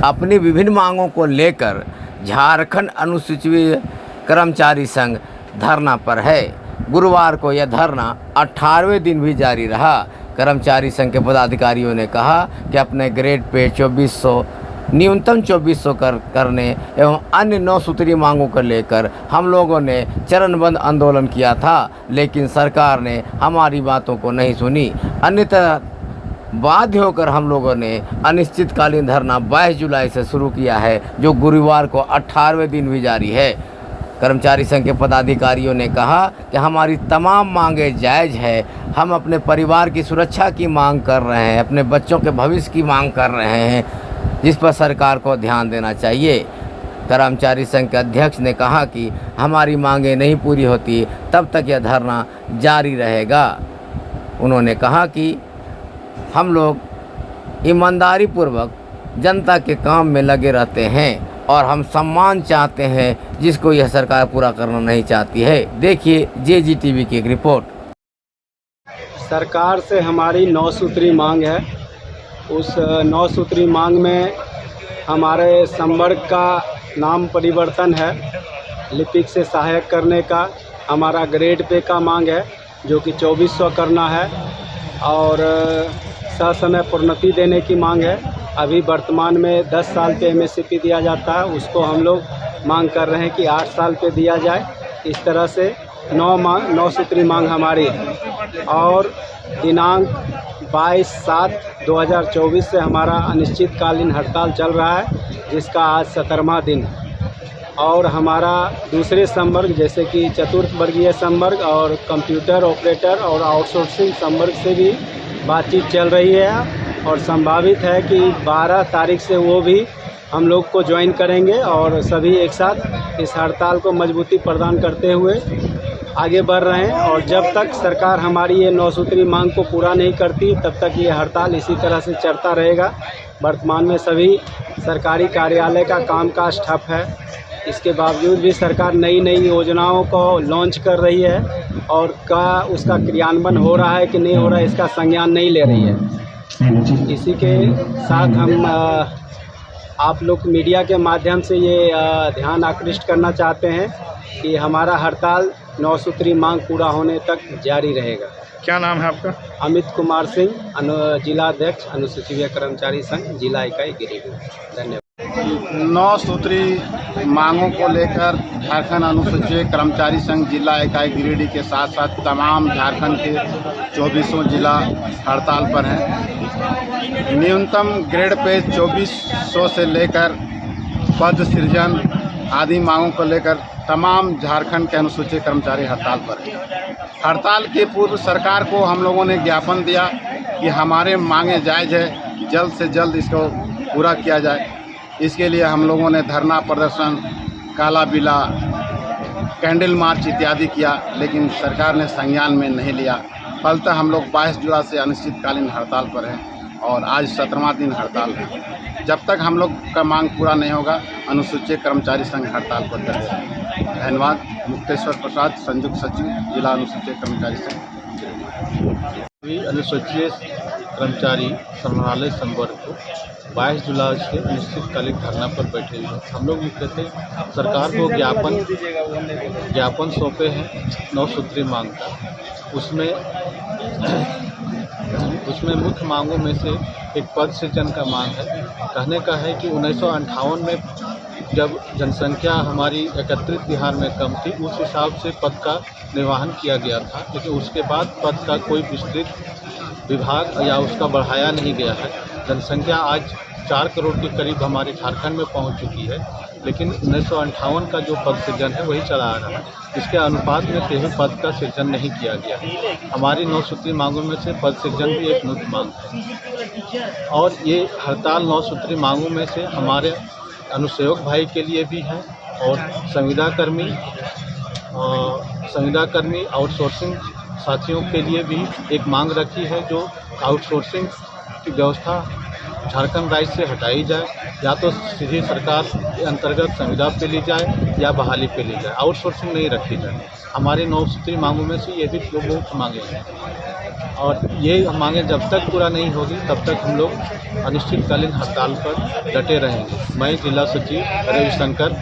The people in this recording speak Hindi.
अपनी विभिन्न मांगों को लेकर झारखंड अनुसूचित कर्मचारी संघ धरना पर है। गुरुवार को यह धरना 18वें दिन भी जारी रहा। कर्मचारी संघ के पदाधिकारियों ने कहा कि अपने ग्रेड पे 2400 न्यूनतम 2400 करने एवं अन्य 9 सूत्री मांगों को लेकर हम लोगों ने चरणबद्ध आंदोलन किया था, लेकिन सरकार ने हमारी बातों को नहीं सुनी। अन्यथा बाध्य होकर हम लोगों ने अनिश्चितकालीन धरना 22 जुलाई से शुरू किया है, जो गुरुवार को 18वें दिन भी जारी है। कर्मचारी संघ के पदाधिकारियों ने कहा कि हमारी तमाम मांगें जायज़ है। हम अपने परिवार की सुरक्षा की मांग कर रहे हैं, अपने बच्चों के भविष्य की मांग कर रहे हैं, जिस पर सरकार को ध्यान देना चाहिए। कर्मचारी संघ के अध्यक्ष ने कहा कि हमारी मांगें नहीं पूरी होती तब तक यह धरना जारी रहेगा। उन्होंने कहा कि हम लोग ईमानदारी पूर्वक जनता के काम में लगे रहते हैं और हम सम्मान चाहते हैं, जिसको यह सरकार पूरा करना नहीं चाहती है। देखिए JGTV की एक रिपोर्ट। सरकार से हमारी 9 सूत्री मांग है। उस 9 सूत्री मांग में हमारे संवर्ग का नाम परिवर्तन है, लिपिक से सहायक करने का। हमारा ग्रेड पे का मांग है जो कि 2400 करना है और ससमय प्रोन्नति देने की मांग है। अभी वर्तमान में 10 साल पे MSCP दिया जाता है, उसको हम लोग मांग कर रहे हैं कि 8 साल पे दिया जाए। इस तरह से 9 सूत्री मांग हमारी है और दिनांक 22/7/2024 से हमारा अनिश्चितकालीन हड़ताल चल रहा है, जिसका आज 17वां दिन है। और हमारा दूसरे संवर्ग जैसे कि चतुर्थ वर्गीय संवर्ग और कंप्यूटर ऑपरेटर और आउटसोर्सिंग संवर्ग से भी बातचीत चल रही है और संभावित है कि 12 तारीख से वो भी हम लोग को ज्वाइन करेंगे और सभी एक साथ इस हड़ताल को मजबूती प्रदान करते हुए आगे बढ़ रहे हैं। और जब तक सरकार हमारी ये 9 सूत्री मांग को पूरा नहीं करती तब तक ये हड़ताल इसी तरह से चलता रहेगा। वर्तमान में सभी सरकारी कार्यालय का कामकाज ठप है। इसके बावजूद भी सरकार नई नई योजनाओं को लॉन्च कर रही है और उसका क्रियान्वयन हो रहा है कि नहीं हो रहा है इसका संज्ञान नहीं ले रही है। इसी के साथ हम आप लोग मीडिया के माध्यम से ये ध्यान आकृष्ट करना चाहते हैं कि हमारा हड़ताल 9 सूत्री मांग पूरा होने तक जारी रहेगा। क्या नाम है आपका? अमित कुमार सिंह, जिला अध्यक्ष अनुसूचित कर्मचारी संघ, जिला इकाई गिरिडीह। धन्यवाद। 9 सूत्री मांगों को लेकर झारखंड अनुसूचित कर्मचारी संघ जिला इकाई गिरिडीह के साथ साथ तमाम झारखंड के 2400 जिला हड़ताल पर हैं। न्यूनतम ग्रेड पे 2400 से लेकर पद सृजन आदि मांगों को लेकर तमाम झारखंड के अनुसूचित कर्मचारी हड़ताल पर हैं। हड़ताल के पूर्व सरकार को हम लोगों ने ज्ञापन दिया कि हमारे मांगे जायज़ है, जल्द से जल्द इसको पूरा किया जाए। इसके लिए हम लोगों ने धरना प्रदर्शन, काला बिला, कैंडल मार्च इत्यादि किया, लेकिन सरकार ने संज्ञान में नहीं लिया। फलतः हम लोग 22 जुलाई से अनिश्चितकालीन हड़ताल पर हैं और आज 17वां दिन हड़ताल है। जब तक हम लोग का मांग पूरा नहीं होगा, अनुसूचित कर्मचारी संघ हड़ताल पर रहेगा। धन्यवाद। मुक्तेश्वर प्रसाद, संयुक्त सचिव, जिला अनुसूचित कर्मचारी संघ। अनुसूचित कर्मचारी संग्रहालय संवर्ग को 22 जुलाई से अनिश्चितकालीन धरना पर बैठे हुए हैं। हम लोग कहते सरकार को ज्ञापन सौंपे हैं 9 सूत्री मांग का। उसमें मुख्य मांगों में से एक पद सृजन का मांग है। कहने का है कि 1958 में जब जनसंख्या हमारी एकत्रित बिहार में कम थी, उस हिसाब से पद का निर्वहन किया गया था, लेकिन उसके बाद पद का कोई विस्तृत विभाग या उसका बढ़ाया नहीं गया है। जनसंख्या आज 4 करोड़ के करीब हमारे झारखंड में पहुंच चुकी है, लेकिन 1958 का जो पद सृजन है वही चला आ रहा है। इसके अनुपात में कहीं पद का सृजन नहीं किया गया है। हमारी 9 सूत्री मांगों में से पद सृजन भी एक मुख्य मांग है और ये हड़ताल 9 सूत्री मांगों में से हमारे अनुसेवक भाई के लिए भी है और संविदा कर्मी आउटसोर्सिंग साथियों के लिए भी एक मांग रखी है, जो आउटसोर्सिंग की व्यवस्था झारखंड राज्य से हटाई जाए, या तो सीधी सरकार के अंतर्गत संविदा पे ली जाए या बहाली पे ली जाए, आउटसोर्सिंग नहीं रखी जाए। हमारी 9 सूत्री मांगों में से ये भी 2 मुख्य मांगे हैं। और ये मांगें जब तक पूरा नहीं होगी तब तक हम लोग अनिश्चितकालीन हड़ताल पर डटे रहेंगे। मैं जिला सचिव रविशंकर